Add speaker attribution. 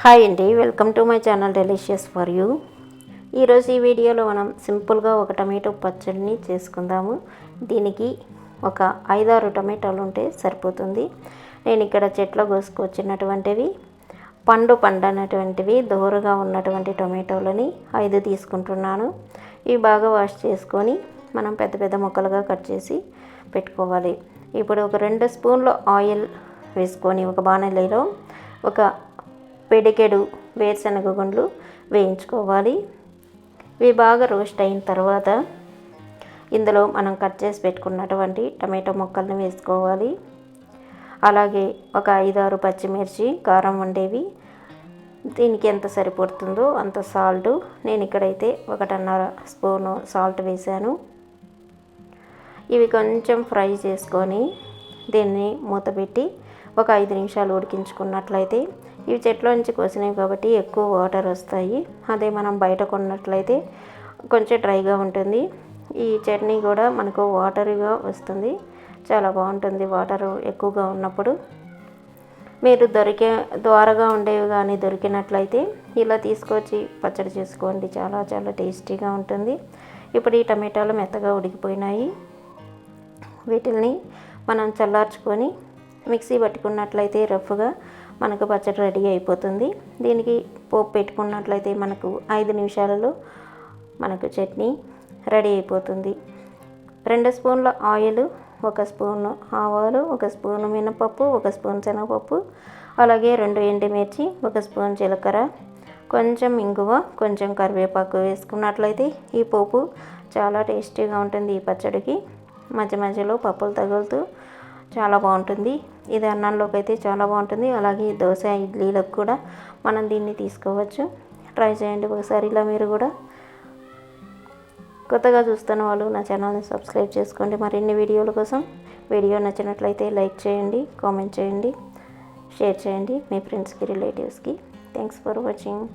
Speaker 1: Hi అండి, welcome to my channel delicious for you. ఈరోజు ఈ వీడియోలో మనం సింపుల్గా ఒక టమాటో పచ్చడిని చేసుకుందాము. దీనికి ఒక 5-6 టమాటాలు ఉంటే సరిపోతుంది. నేను ఇక్కడ చెట్లో కోసుకొచ్చినటువంటివి పండనటువంటివి దోరగా ఉన్నటువంటి టమాటోలని 5 తీసుకుంటున్నాను. ఇవి బాగా వాష్ చేసుకొని మనం పెద్ద పెద్ద ముక్కలుగా కట్ చేసి పెట్టుకోవాలి. ఇప్పుడు ఒక 2 స్పూన్ల ఆయిల్ వేసుకొని ఒక బాణలిలో ఒక పిడికెడు వేరుశనగ గుండ్లు వేయించుకోవాలి. ఇవి బాగా రోస్ట్ అయిన తర్వాత ఇందులో మనం కట్ చేసి పెట్టుకున్నటువంటి టమాటో ముక్కల్ని వేసుకోవాలి. అలాగే ఒక 5-6 పచ్చిమిర్చి కారం ఉండేవి, దీనికి ఎంత సరిపడుతుందో అంత సాల్ట్, నేను ఇక్కడైతే 1.5 స్పూను సాల్ట్ వేసాను. ఇవి కొంచెం ఫ్రై చేసుకొని దీన్ని మూతపెట్టి ఒక 5 నిమిషాలు ఉడికించుకున్నట్లయితే, ఇవి చెట్లో నుంచి కోసినవి కాబట్టి ఎక్కువ వాటర్ వస్తాయి. అదే మనం బయట కొన్నట్లయితే కొంచెం డ్రైగా ఉంటుంది. ఈ చట్నీ కూడా మనకు వాటర్గా వస్తుంది, చాలా బాగుంటుంది వాటర్ ఎక్కువగా ఉన్నప్పుడు. మీరు ద్వారగా ఉండేవి కానీ దొరికినట్లయితే ఇలా తీసుకొచ్చి పచ్చడి చేసుకోండి, చాలా చాలా టేస్టీగా ఉంటుంది. ఇప్పుడు ఈ టమాటాలు మెత్తగా ఉడికిపోయినాయి. వీటిని మనం చల్లార్చుకొని మిక్సీ పట్టుకున్నట్లయితే రఫ్గా మనకు పచ్చడి రెడీ అయిపోతుంది. దీనికి పోపు పెట్టుకున్నట్లయితే మనకు 5 నిమిషాలలో మనకు చట్నీ రెడీ అయిపోతుంది. 2 స్పూన్ల ఆయిల్, 1 స్పూను ఆవాలు, 1 స్పూను మినపప్పు, 1 స్పూన్ శనగపప్పు, అలాగే 2 ఎండుమిర్చి, 1 స్పూన్ జీలకర్ర, కొంచెం ఇంగువ, కొంచెం కరివేపాకు వేసుకున్నట్లయితే ఈ పోపు చాలా టేస్టీగా ఉంటుంది. ఈ పచ్చడికి మధ్య మధ్యలో పప్పులు తగులుతూ చాలా బాగుంటుంది. ఇది అన్నంలోకి అయితే చాలా బాగుంటుంది. అలాగే దోశ, ఇడ్లీలకు కూడా మనం దీన్ని తీసుకోవచ్చు. ట్రై చేయండి ఒకసారి ఇలా మీరు కూడా. కొత్తగా చూస్తున్న వాళ్ళు నా ఛానల్ని సబ్స్క్రైబ్ చేసుకోండి మరిన్ని వీడియోల కోసం. వీడియో నచ్చినట్లయితే లైక్ చేయండి, కామెంట్ చేయండి, షేర్ చేయండి మీ ఫ్రెండ్స్కి, రిలేటివ్స్కి. Thanks for watching.